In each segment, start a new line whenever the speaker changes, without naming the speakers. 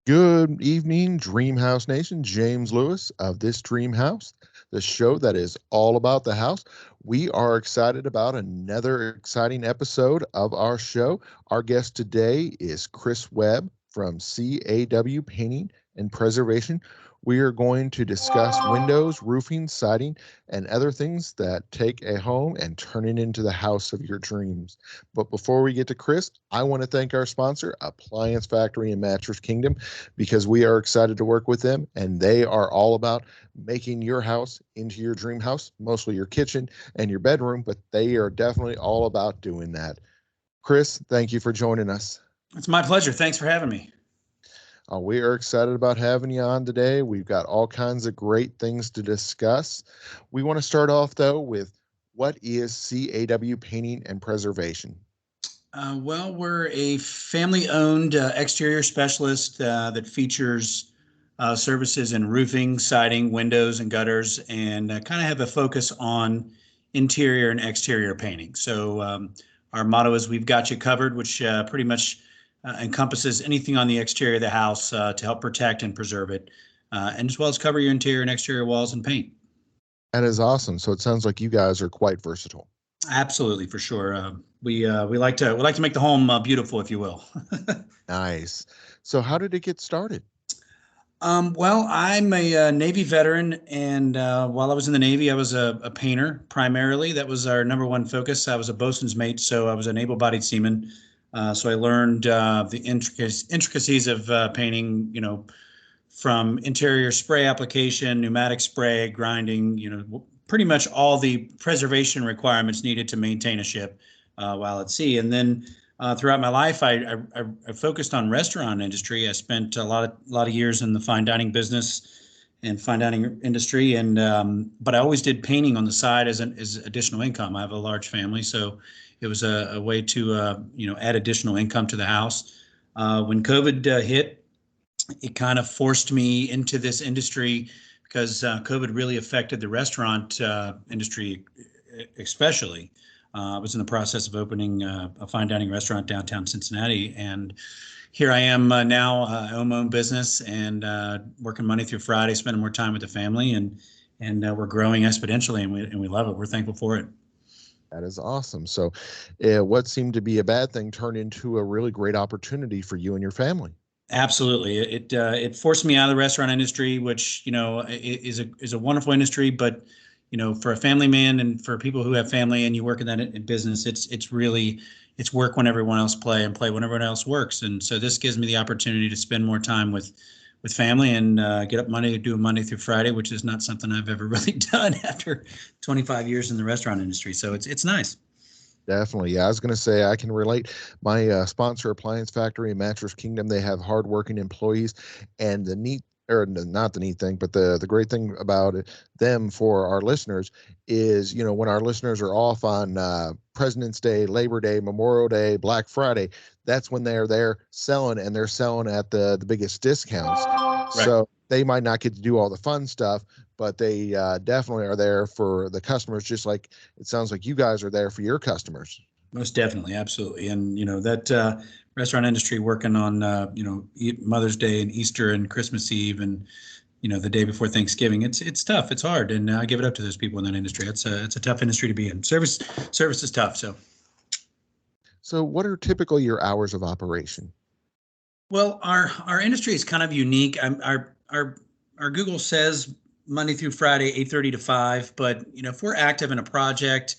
Good evening, Dreamhouse Nation. James Lewis of This Dream House, the show that is all about the house. We are excited about another exciting episode of our show. Our guest today is Chris Webb from CAW Painting and Preservation. We are going to discuss windows, roofing, siding, and other things that take a home and turn it into the house of your dreams. But before we get to Chris, I want to thank our sponsor, Appliance Factory and Mattress Kingdom, because we are excited to work with them, and they are all about making your house into your dream house, mostly your kitchen and your bedroom, but they are definitely all about doing that. Chris, thank you for joining us.
It's my pleasure. Thanks for having me.
We are excited about having you on today. We've got all kinds of great things to discuss. We want to start off, though, with what is CAW Painting and Preservation?
Well, we're a family-owned exterior specialist that features services in roofing, siding, windows, and gutters, and kind of have a focus on interior and exterior painting. So our motto is "We've got you covered," which pretty much encompasses anything on the exterior of the house to help protect and preserve it, and as well as cover your interior and exterior walls and paint.
That is awesome. So it sounds like you guys are quite versatile.
Absolutely, for sure. We like to make the home beautiful, if you will.
Nice. So how did it get started?
Well, I'm a Navy veteran, and while I was in the Navy, I was a painter primarily. That was our number one focus. I was a bosun's mate, so I was an able-bodied seaman. So I learned the intricacies of painting, from interior spray application, pneumatic spray, grinding, pretty much all the preservation requirements needed to maintain a ship while at sea. And then throughout my life, I focused on restaurant industry. I spent a lot of years in the fine dining business and fine dining industry, and but I always did painting on the side as additional income. I have a large family, so it was a way to add additional income to the house. When COVID hit, it kind of forced me into this industry because COVID really affected the restaurant industry, especially. I was in the process of opening a fine dining restaurant downtown Cincinnati, and here I am now. I own my own business and working Monday through Friday, spending more time with the family, and we're growing exponentially, and we love it. We're thankful for it.
That is awesome. So, what seemed to be a bad thing turned into a really great opportunity for you and your family.
Absolutely, it forced me out of the restaurant industry, which is a wonderful industry, but for a family man and for people who have family and you work in that business, it's really it's work when everyone else play and play when everyone else works. And so this gives me the opportunity to spend more time with family and get up do Monday through Friday, which is not something I've ever really done after 25 years in the restaurant industry. So it's nice.
Definitely. Yeah, I was going to say I can relate. My sponsor, Appliance Factory and Mattress Kingdom, they have hardworking employees. And the neat, or not the neat thing, but the great thing about it, them for our listeners is, when our listeners are off on President's Day, Labor Day, Memorial Day, Black Friday, that's when they're there selling, and they're selling at the biggest discounts.
Right.
So they might not get to do all the fun stuff, but they definitely are there for the customers, just like it sounds like you guys are there for your customers.
Most definitely, absolutely, and that restaurant industry working on Mother's Day and Easter and Christmas Eve and the day before Thanksgiving. It's tough. It's hard, and I give it up to those people in that industry. It's a tough industry to be in. Service is tough.
So, what are typically your hours of operation?
Well, our industry is kind of unique. Our Google says Monday through Friday, 8:30 to 5. But if we're active in a project,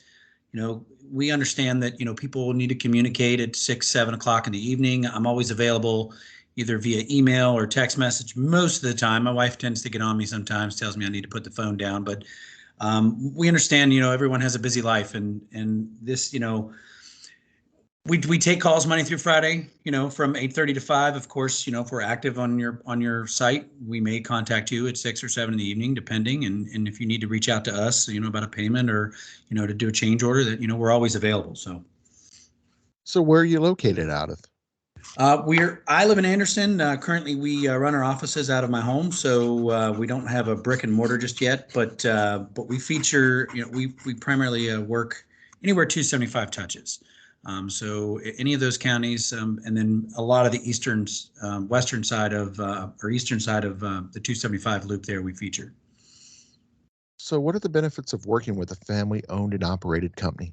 we understand that people need to communicate at 6, 7 o'clock in the evening. I'm always available either via email or text message most of the time. My wife tends to get on me sometimes, tells me I need to put the phone down, but we understand everyone has a busy life, and this we take calls Monday through Friday, from 8:30 to 5. Of course, if we're active on your site, we may contact you at 6 or 7 in the evening, depending. And if you need to reach out to us, about a payment or, to do a change order, that, we're always available.
So, where are you located out of?
I live in Anderson. Currently, we run our offices out of my home, so we don't have a brick and mortar just yet. But we feature, we primarily work anywhere 275 touches. So any of those counties, and then a lot of the western side of or eastern side of the 275 loop there we feature.
So, what are the benefits of working with a family-owned and operated company?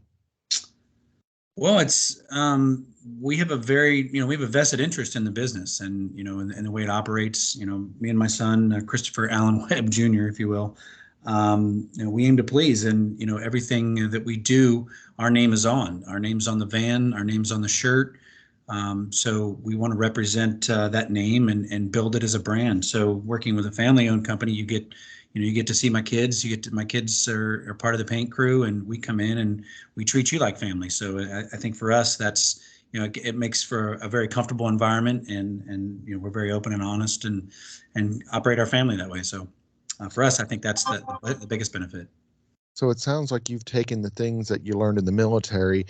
Well, it's we have a we have a vested interest in the business, and in the way it operates. Me and my son, Christopher Allen Webb Jr., if you will, we aim to please, and everything that we do, our name is on. Our name's on the van. Our name's on the shirt. So we want to represent that name and build it as a brand. So working with a family-owned company, you get to see my kids. My kids are part of the paint crew, and we come in and we treat you like family. So I think for us, that's it makes for a very comfortable environment, and we're very open and honest, and operate our family that way. So for us, I think that's the biggest benefit.
So it sounds like you've taken the things that you learned in the military,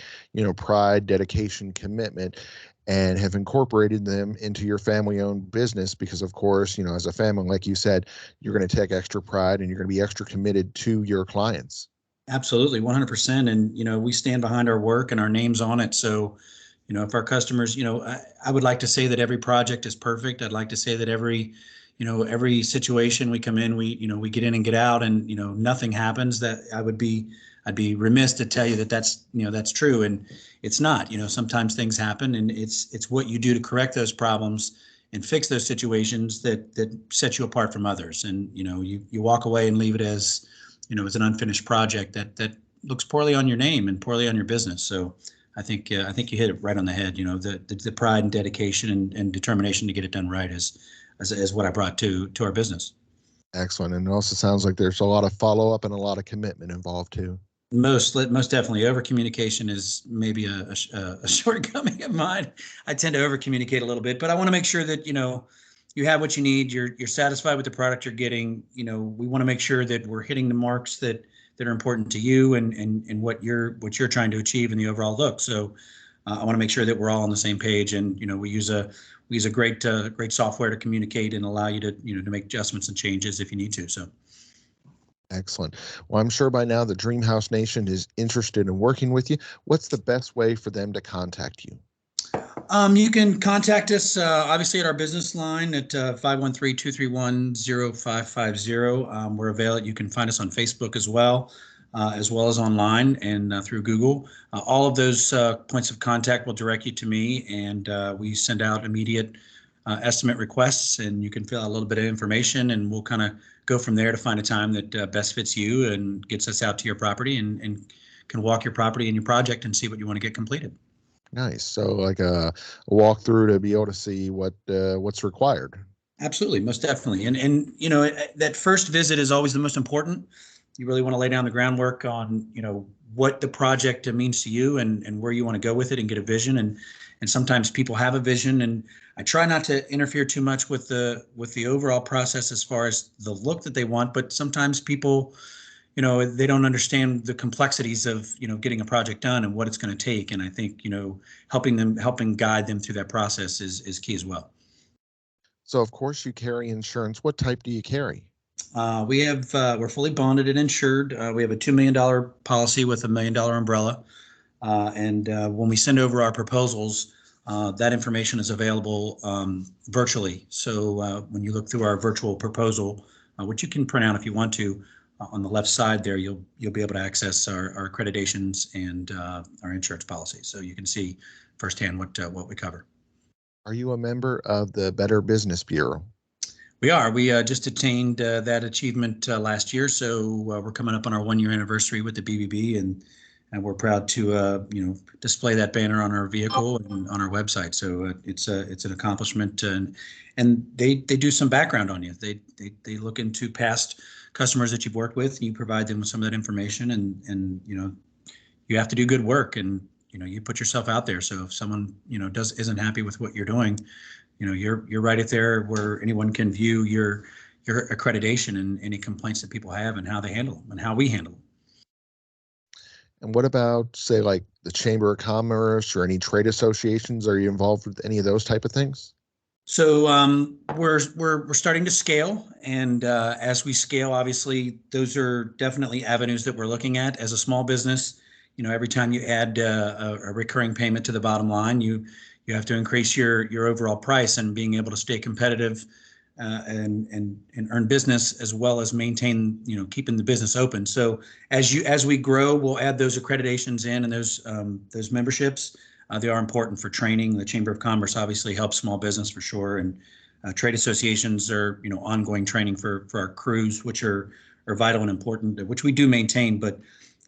pride, dedication, commitment, and have incorporated them into your family-owned business because, of course, as a family, like you said, you're going to take extra pride and you're going to be extra committed to your clients.
Absolutely, 100%. And we stand behind our work and our names on it. So if our customers, I would like to say that every project is perfect. I'd like to say that every situation we come in, we get in and get out, and nothing happens. That I'd be remiss to tell you that that's true, and it's not. Sometimes things happen, and it's what you do to correct those problems and fix those situations that set you apart from others. And you walk away and leave it as as an unfinished project that looks poorly on your name and poorly on your business. So I think you hit it right on the head. The pride and dedication and determination to get it done right is what I brought to our business.
Excellent. And it also sounds like there's a lot of follow-up and a lot of commitment involved too.
Most definitely. Over communication is maybe a shortcoming of mine. I tend to over communicate a little bit, but I want to make sure that you have what you need. You're satisfied with the product you're getting. We want to make sure that we're hitting the marks that are important to you and what you're trying to achieve in the overall look. So I want to make sure that we're all on the same page, and we use a great software to communicate and allow you to to make adjustments and changes if you need to. So.
Excellent. Well, I'm sure by now the Dream House Nation is interested in working with you. What's the best way for them to contact you?
You can contact us, obviously, at our business line at 513-231-0550. We're available. You can find us on Facebook as well as online and through Google. All of those points of contact will direct you to me, and we send out immediate estimate requests, and you can fill out a little bit of information, and we'll kind of go from there to find a time that best fits you and gets us out to your property and can walk your property and your project and see what you want to get completed.
Nice. So like a walkthrough to be able to see what's required.
Absolutely, most definitely. And that first visit is always the most important. You really want to lay down the groundwork on what the project means to you and where you want to go with it and get a vision. And sometimes people have a vision, and I try not to interfere too much with the overall process as far as the look that they want. But sometimes people, they don't understand the complexities of getting a project done and what it's going to take. And I think helping guide them through that process is key as well.
So of course you carry insurance. What type do you carry?
We're fully bonded and insured. We have a $2 million policy with a $1 million umbrella. And when we send over our proposals, that information is available virtually. So when you look through our virtual proposal, which you can print out if you want to, on the left side there, you'll be able to access our accreditations and our insurance policy. So you can see firsthand what we cover.
Are you a member of the Better Business Bureau?
We are. We just attained that achievement last year. So we're coming up on our 1-year anniversary with the BBB, and we're proud to display that banner on our vehicle and on our website. So it's an accomplishment, and they do some background on you. They look into past customers that you've worked with, and you provide them with some of that information, and you have to do good work, and you put yourself out there. So if someone isn't happy with what you're doing, you're right there where anyone can view your accreditation and any complaints that people have and how they handle them and how we handle them.
And what about, say, like the Chamber of Commerce or any trade associations? Are you involved with any of those type of things?
So we're starting to scale, and as we scale, obviously, those are definitely avenues that we're looking at. As a small business, every time you add a recurring payment to the bottom line, you have to increase your overall price, and being able to stay competitive and earn business, as well as maintain, keeping the business open. So as we grow, we'll add those accreditations in, and those memberships. They are important for training. The Chamber of Commerce obviously helps small business for sure, and trade associations are ongoing training for our crews, which are vital and important, which we do maintain. But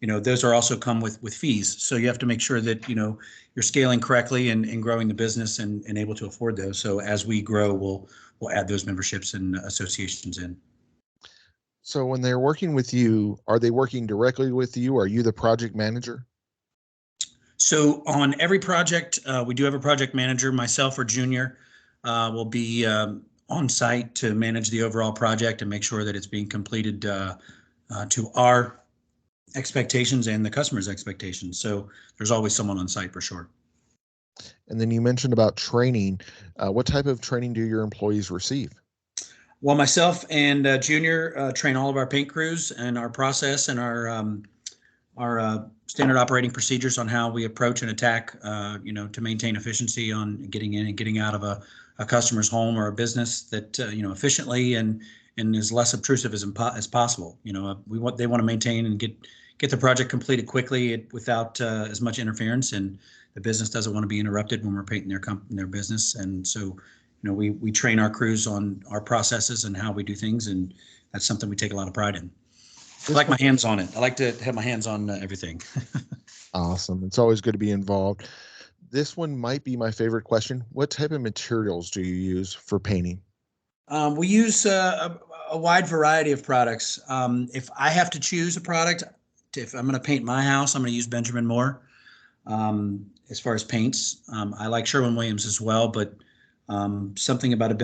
those are also come with fees. So you have to make sure that you're scaling correctly and growing the business and able to afford those. So as we grow, we'll add those memberships and associations in.
So when they're working with you, are they working directly with you? Are you the project manager?
So on every project, we do have a project manager. Myself or Junior will be on site to manage the overall project and make sure that it's being completed to our expectations and the customer's expectations. So there's always someone on site for sure.
And then you mentioned about training. What type of training do your employees receive?
Well, myself and Junior train all of our paint crews and our process and our standard operating procedures on how we approach and attack, to maintain efficiency on getting in and getting out of a customer's home or a business that, efficiently and as less obtrusive as possible. They want to maintain and get the project completed quickly without as much interference, and the business doesn't want to be interrupted when we're painting their business. And so, we train our crews on our processes and how we do things, and that's something we take a lot of pride in. I like my hands on it. I like to have my hands on everything.
Awesome. It's always good to be involved. This one might be my favorite question. What type of materials do you use for painting?
We use a wide variety of products. If I have to choose a product, if I'm going to paint my house, I'm going to use Benjamin Moore. As far as paints, I like Sherwin-Williams as well, but something about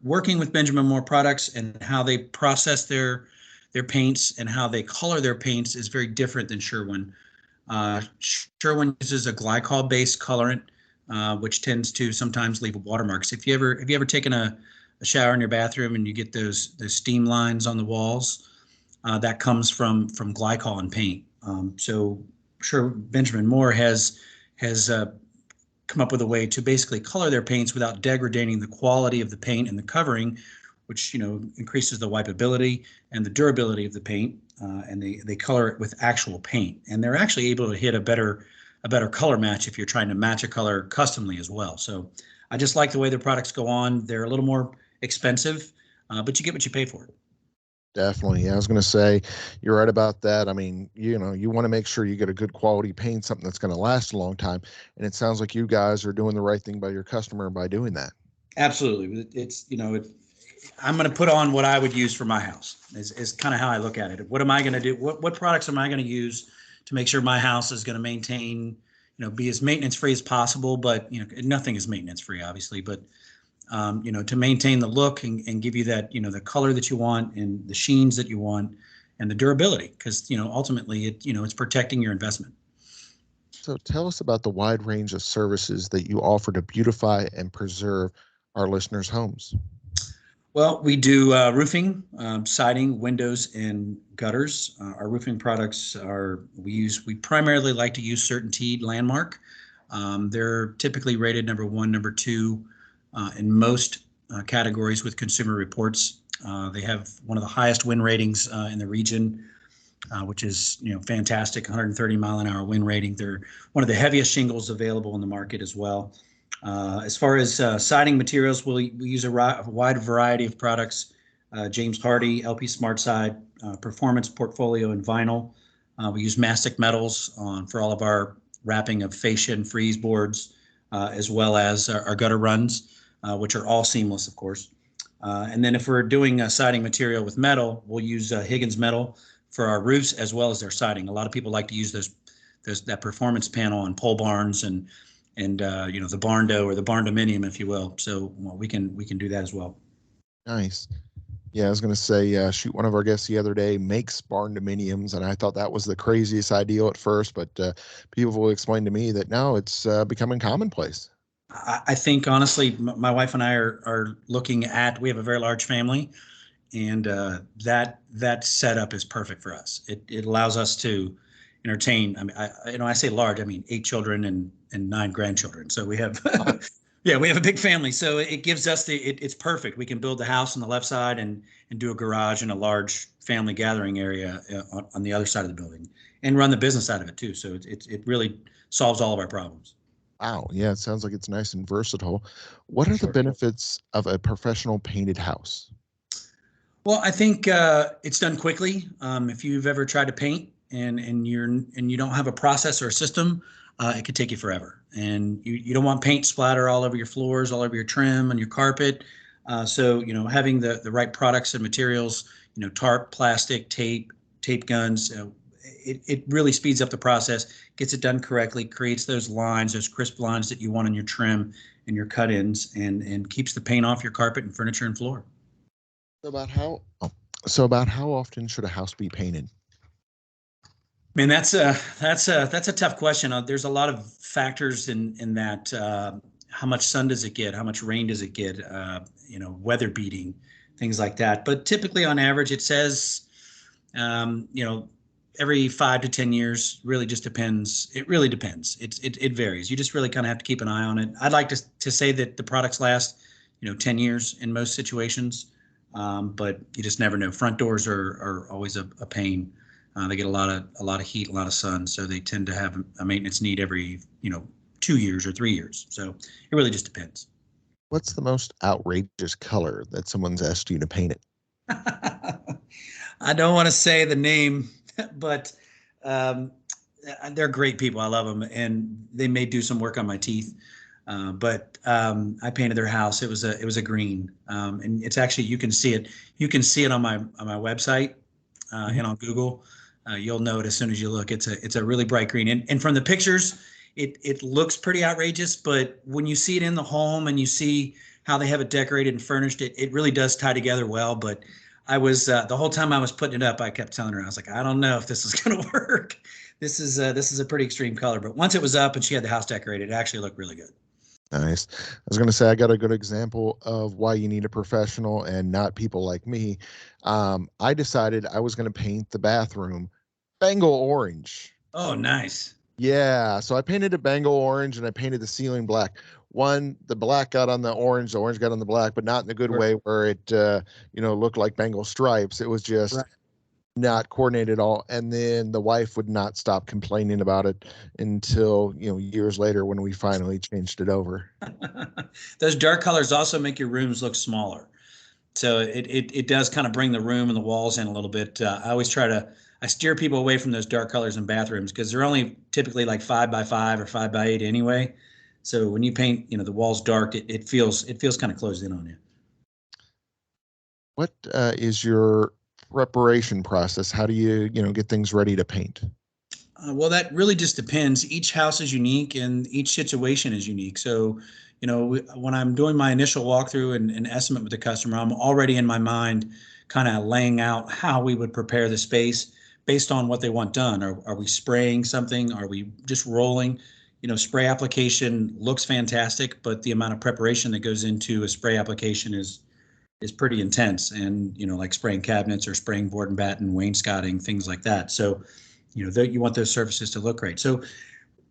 working with Benjamin Moore products and how they process their paints and how they color their paints is very different than Sherwin. Sherwin uses a glycol-based colorant, which tends to sometimes leave watermarks. If you ever taken a shower in your bathroom and you get those steam lines on the walls, that comes from glycol in paint. So sure, Benjamin Moore has come up with a way to basically color their paints without degrading the quality of the paint and the covering, which increases the wipeability and the durability of the paint. And they color it with actual paint, and they're actually able to hit a better color match if you're trying to match a color customly as well. So I just like the way their products go on. They're a little more expensive, but you get what you pay for.
Definitely. Yeah, I was going to say, you're right about that. I mean, you want to make sure you get a good quality paint, something that's going to last a long time. And it sounds like you guys are doing the right thing by your customer by doing that.
Absolutely. I'm going to put on what I would use for my house is kind of how I look at it. What am I going to do? What products am I going to use to make sure my house is going to maintain, be as maintenance free as possible, but, nothing is maintenance free, obviously, but, to maintain the look and give you that, the color that you want and the sheens that you want and the durability, because, ultimately it's protecting your investment.
So tell us about the wide range of services that you offer to beautify and preserve our listeners' homes.
Well, we do roofing, siding, windows, and gutters. Our roofing products we primarily like to use CertainTeed Landmark. They're typically rated number 1, number 2 in most categories with Consumer Reports. They have one of the highest win ratings in the region, which is fantastic, 130 mile an hour win rating. They're one of the heaviest shingles available in the market as well. As far as siding materials, we use a wide variety of products. James Hardi, LP Smart Side, Performance Portfolio, and Vinyl. We use Mastic metals for all of our wrapping of fascia and freeze boards, as well as our gutter runs, which are all seamless, of course. And then if we're doing siding material with metal, we'll use Higgins metal for our roofs as well as their siding. A lot of people like to use that performance panel on pole barns and the barndo or the barndominium, if you will. So we can do that as well.
Nice. Yeah, I was going to say, shoot, one of our guests the other day makes barndominiums, and I thought that was the craziest idea at first, but people will explain to me that now it's becoming commonplace.
I think, honestly, my wife and I are looking at, we have a very large family, and that setup is perfect for us. It allows us to entertain. I mean, I say large, I mean 8 children and 9 grandchildren. So we have, yeah, we have a big family. So it gives us it's perfect. We can build the house on the left side and do a garage and a large family gathering area on the other side of the building, and run the business out of it too. So it really solves all of our problems.
Wow. Yeah, it sounds like it's nice and versatile. What are the
Sure.
benefits of a professional painted house?
Well, I think it's done quickly. If you've ever tried to paint and you don't have a process or a system, it could take you forever. And you don't want paint splatter all over your floors, all over your trim and your carpet. So having the right products and materials, tarp, plastic, tape guns, it really speeds up the process, gets it done correctly, creates those lines, those crisp lines that you want in your trim and your cut-ins, and keeps the paint off your carpet and furniture and floor.
So about how so about how often should a house be painted?
I mean, that's a tough question. There's a lot of factors in that. How much sun does it get? How much rain does it get? Weather beating, things like that. But typically, on average, it says, every 5 to 10 years. Really, just depends. It really depends. It varies. You just really kind of have to keep an eye on it. I'd like to say that the products last, 10 years in most situations, but you just never know. Front doors are always a pain. They get a lot of heat, a lot of sun, so they tend to have a maintenance need every 2 years or 3 years. So it really just depends.
What's the most outrageous color that someone's asked you to paint it?
I don't want to say the name, but um, they're great people. I love them, and they may do some work on my teeth. But I painted their house. It was a green, and it's actually you can see it. You can see it on my website and on Google. You'll know it as soon as you look. It's a really bright green, and from the pictures, it looks pretty outrageous. But when you see it in the home and you see how they have it decorated and furnished, it really does tie together well. But I was the whole time I was putting it up, I kept telling her, I was like, I don't know if this is going to work. This is a pretty extreme color. But once it was up and she had the house decorated, it actually looked really good.
Nice. I was going to say I got a good example of why you need a professional and not people like me. I decided I was going to paint the bathroom Bengal orange.
Oh, nice.
Yeah, so I painted it Bengal orange and I painted the ceiling black. One, the black got on the orange got on the black, but not in a good way where it looked like Bengal stripes. It was just
Right.
not coordinated at all. And then the wife would not stop complaining about it until, years later when we finally changed it over.
Those dark colors also make your rooms look smaller. So it does kind of bring the room and the walls in a little bit. I steer people away from those dark colors in bathrooms because they're only typically like 5x5 or 5x8 anyway. So when you paint, the walls dark, it feels kind of closed in on you.
What is your preparation process? How do you, get things ready to paint?
Well, that really just depends. Each house is unique and each situation is unique. So, when I'm doing my initial walkthrough and estimate with the customer, I'm already in my mind kind of laying out how we would prepare the space based on what they want done. Are we spraying something? Are we just rolling? Spray application looks fantastic, but the amount of preparation that goes into a spray application is pretty intense. And, like spraying cabinets or spraying board and batten, wainscoting, things like that. So, you want those surfaces to look great. So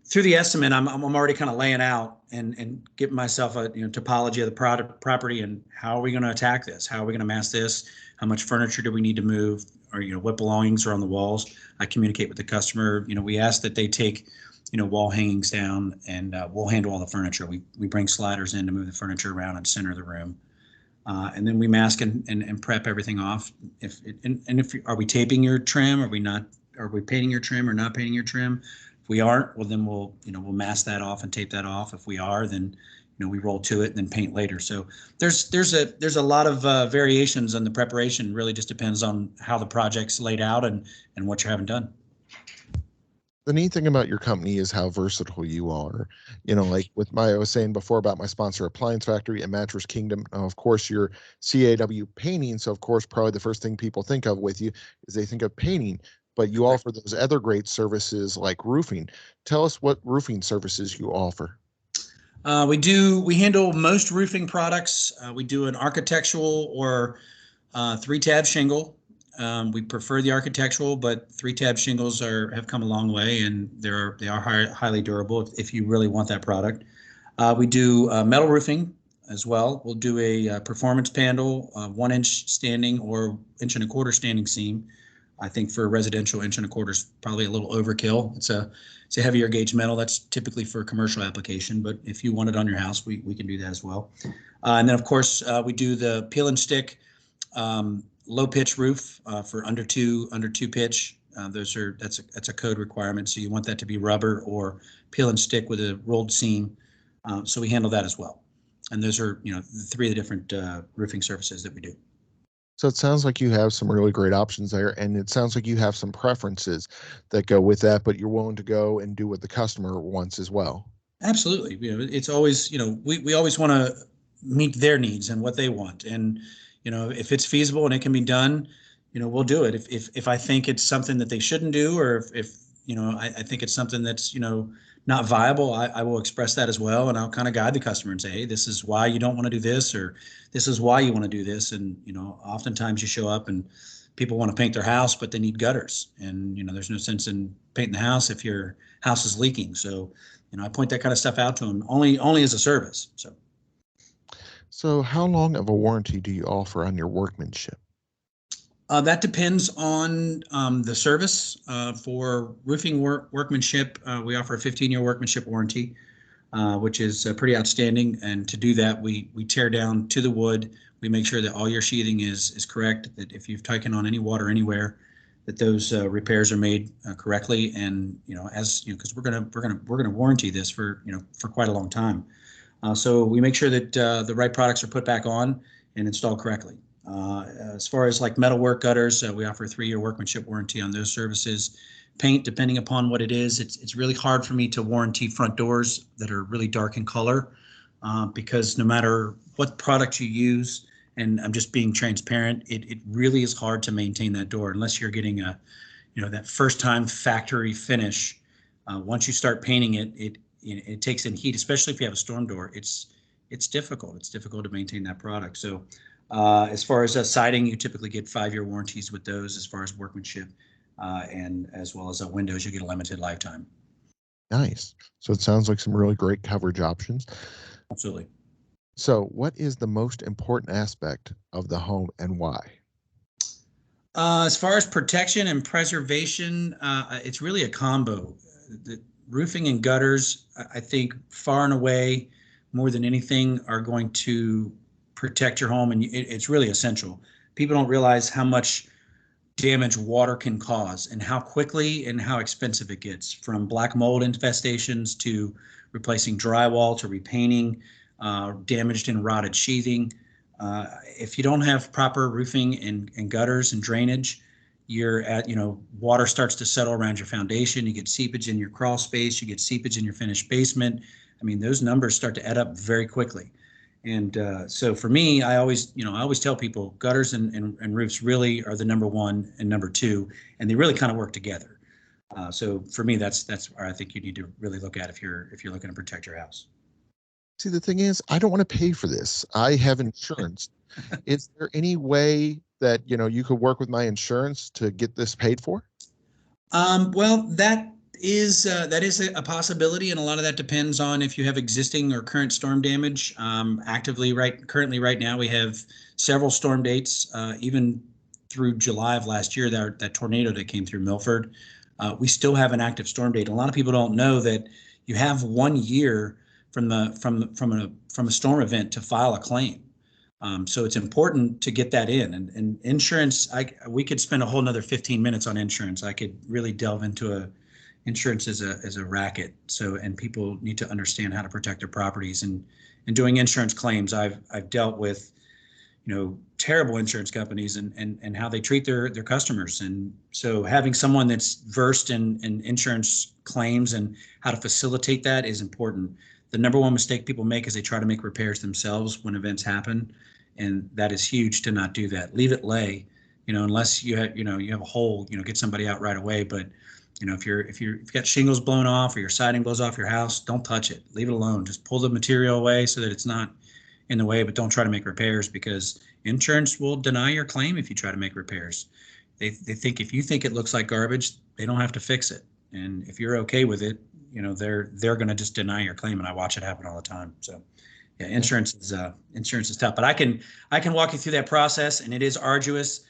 through the estimate, I'm already kind of laying out and giving myself a topology of the property and how are we going to attack this? How are we going to mask this? How much furniture do we need to move? Or what belongings are on the walls? I communicate with the customer. We ask that they take wall hangings down, and we'll handle all the furniture. We bring sliders in to move the furniture around and center the room. And then we mask and prep everything off. If are we taping your trim? Are we not? Are we painting your trim or not painting your trim? If we aren't, well then we'll mask that off and tape that off. If we are, then we roll to it and then paint later. So there's a lot of variations on the preparation. Really just depends on how the project's laid out and what you're having done.
The neat thing about your company is how versatile you are. Like I was saying before about my sponsor, Appliance Factory and Mattress Kingdom. Of course, you're CAW painting. So, of course, probably the first thing people think of with you is they think of painting. But you offer those other great services like roofing. Tell us what roofing services you offer.
We handle most roofing products. We do an architectural or 3-tab shingle. We prefer the architectural, but 3-tab shingles have come a long way, and they are highly durable if you really want that product. We do metal roofing as well. We'll do a performance panel, 1-inch standing or 1.25 inch standing seam. I think for residential, 1.25 inch is probably a little overkill. It's a heavier gauge metal. That's typically for commercial application, but if you want it on your house, we can do that as well. And then of course we do the peel and stick low pitch roof for under two pitch. That's a code requirement. So you want that to be rubber or peel and stick with a rolled seam. So we handle that as well. And those are, the 3 of the different roofing surfaces that we do.
So it sounds like you have some really great options there, and it sounds like you have some preferences that go with that, but you're willing to go and do what the customer wants as well.
Absolutely. It's always, we always want to meet their needs and what they want. And, if it's feasible and it can be done, we'll do it. If I think it's something that they shouldn't do, or if I think it's something that's, not viable, I will express that as well. And I'll kind of guide the customer and say, hey, this is why you don't want to do this, or this is why you want to do this. And, oftentimes you show up and people want to paint their house, but they need gutters. And, there's no sense in painting the house if your house is leaking. So, I point that kind of stuff out to them only as a service.
So how long of a warranty do you offer on your workmanship?
That depends on the service. For roofing workmanship, we offer a 15-year workmanship warranty, which is pretty outstanding. And to do that, we tear down to the wood. We make sure that all your sheathing is correct. That if you've taken on any water anywhere, that those repairs are made correctly. And because we're gonna warranty this for quite a long time. So we make sure that the right products are put back on and installed correctly. As far as like metalwork gutters, we offer a 3-year workmanship warranty on those services. Paint, depending upon what it is, it's really hard for me to warranty front doors that are really dark in color because no matter what product you use, and I'm just being transparent, it really is hard to maintain that door unless you're getting that first time factory finish. Once you start painting it takes in heat, especially if you have a storm door. It's difficult. It's difficult to maintain that product. So as far as siding, you typically get 5-year warranties with those as far as workmanship, and as well as windows, you get a limited lifetime.
Nice. So it sounds like some really great coverage options.
Absolutely.
So what is the most important aspect of the home and why?
As far as protection and preservation, it's really a combo. The roofing and gutters, I think far and away, more than anything, are going to protect your home, and it's really essential. People don't realize how much damage water can cause and how quickly and how expensive it gets, from black mold infestations to replacing drywall to repainting damaged and rotted sheathing. If you don't have proper roofing and gutters and drainage, you're at, water starts to settle around your foundation. You get seepage in your crawl space. You get seepage in your finished basement. I mean, those numbers start to add up very quickly. And so for me, I always tell people gutters and roofs really are the number 1 and number 2, and they really kind of work together. So for me, that's where I think you need to really look at if you're looking to protect your house.
See, the thing is, I don't want to pay for this. I have insurance. Is there any way that, you could work with my insurance to get this paid for?
Well, that is a possibility, and a lot of that depends on if you have existing or current storm damage. Currently right now, we have several storm dates, even through July of last year, that tornado that came through Milford. We still have an active storm date. A lot of people don't know that you have 1 year from a storm event to file a claim. So it's important to get that in, and insurance. We could spend a whole nother 15 minutes on insurance. I could really delve into insurance as a racket. So, and people need to understand how to protect their properties, and doing insurance claims. I've dealt with, terrible insurance companies and how they treat their customers. And so having someone that's versed in insurance claims and how to facilitate that is important. The number 1 mistake people make is they try to make repairs themselves when events happen. And that is huge to not do that. Leave it lay, unless you have a hole, get somebody out right away. But, if you've got shingles blown off or your siding blows off your house, don't touch it. Leave it alone. Just pull the material away so that it's not in the way, but don't try to make repairs, because insurance will deny your claim if you try to make repairs. they think if you think it looks like garbage, they don't have to fix it. And if you're okay with it, they're going to just deny your claim. And I watch it happen all the time. So yeah, insurance is tough, but I can walk you through that process, and it is arduous.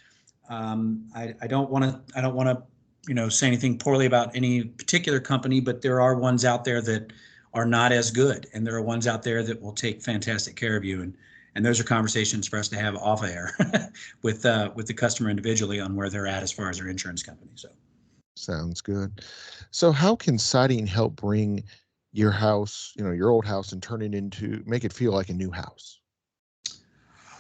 I don't want to say anything poorly about any particular company, but there are ones out there that are not as good, and there are ones out there that will take fantastic care of you, and those are conversations for us to have off air with the customer individually on where they're at as far as their insurance company. So
Sounds good. So how can siding help bring your house, your old house, and make it feel like a new house?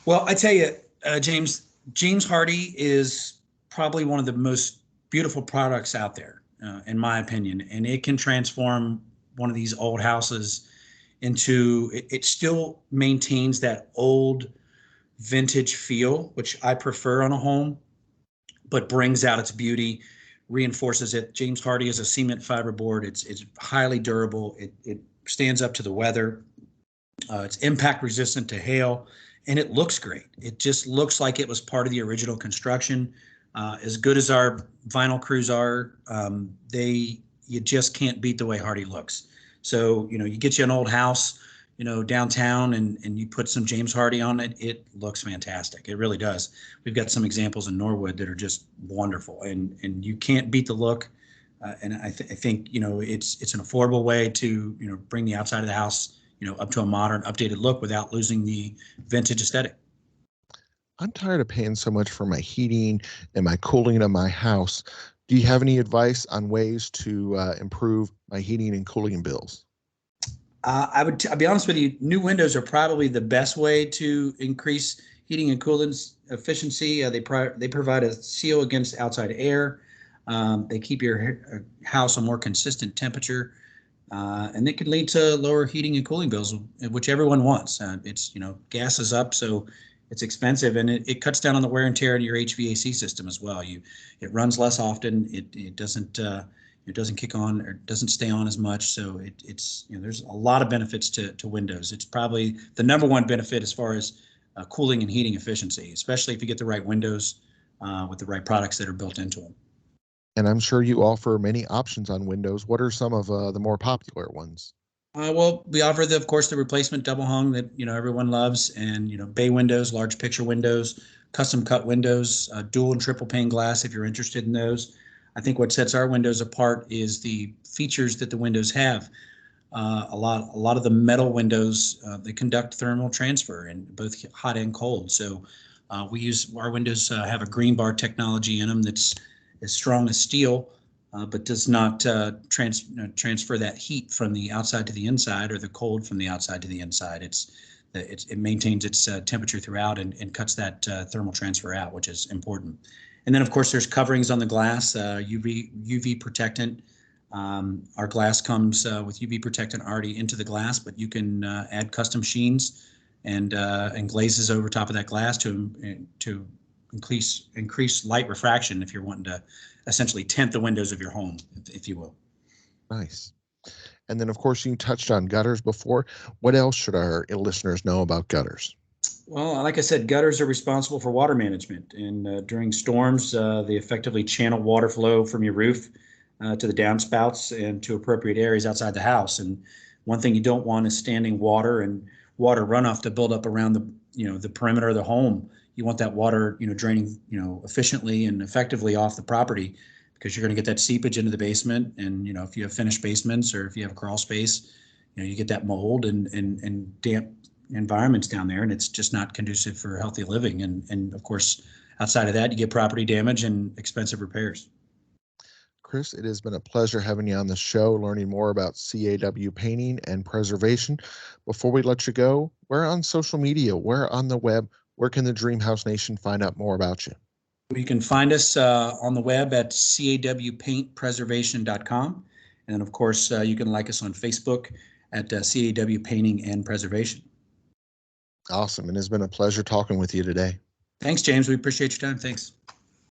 well, I tell you, James Hardi is probably one of the most beautiful products out there, in my opinion, and it can transform one of these old houses into. It still maintains that old vintage feel, which I prefer on a home, but brings out its beauty, reinforces it. James Hardi is a cement fiber board. It's highly durable. It stands up to the weather. It's impact resistant to hail, and it looks great. It just looks like it was part of the original construction. As good as our vinyl crews are, you just can't beat the way Hardy looks. So you get you an old house, downtown, and you put some James Hardi on it. It looks fantastic. It really does. We've got some examples in Norwood that are just wonderful, and you can't beat the look. And I think it's an affordable way to bring the outside of the house up to a modern, updated look without losing the vintage aesthetic.
I'm tired of paying so much for my heating and my cooling of my house. Do you have any advice on ways to improve my heating and cooling bills?
I'll be honest with you, new windows are probably the best way to increase heating and cooling efficiency. They provide a seal against outside air. They keep your house a more consistent temperature. And it can lead to lower heating and cooling bills, which everyone wants. It's, gas is up, so it's expensive, and it cuts down on the wear and tear in your HVAC system as well. It runs less often. It doesn't kick on or doesn't stay on as much. So it's there's a lot of benefits to Windows. It's probably the number one benefit as far as cooling and heating efficiency, especially if you get the right windows with the right products that are built into them.
And I'm sure you offer many options on Windows. What are some of the more popular ones?
Well, we offer of course, the replacement double hung that everyone loves, and bay windows, large picture windows, custom cut windows, dual and triple pane glass if you're interested in those. I think what sets our windows apart is the features that the windows have. A lot of the metal windows, they conduct thermal transfer in both hot and cold. So our windows have a green bar technology in them that's as strong as steel, but does not transfer that heat from the outside to the inside or the cold from the outside to the inside. It maintains its temperature throughout and cuts that thermal transfer out, which is important. And then, of course, there's coverings on the glass, UV protectant. Our glass comes with UV protectant already into the glass, but you can add custom sheens and glazes over top of that glass to increase light refraction if you're wanting to essentially tint the windows of your home, if you will.
Nice. And then, of course, you touched on gutters before. What else should our listeners know about gutters?
Well, like I said, gutters are responsible for water management, and during storms, they effectively channel water flow from your roof to the downspouts and to appropriate areas outside the house. And one thing you don't want is standing water and water runoff to build up around the perimeter of the home. You want that water, draining, efficiently and effectively off the property, because you're going to get that seepage into the basement. And, if you have finished basements or if you have a crawl space, you get that mold and damp environments down there, and it's just not conducive for healthy living. And of course, outside of that, you get property damage and expensive repairs.
Chris, it has been a pleasure having you on the show, learning more about CAW painting and preservation. Before we let you go, we're on social media, we're on the web. Where can the Dream House Nation find out more about you?
You can find us on the web at cawpaintpreservation.com. And of course, you can like us on Facebook at CAW Painting and Preservation.
Awesome. And it's been a pleasure talking with you today.
Thanks, James. We appreciate your time. Thanks.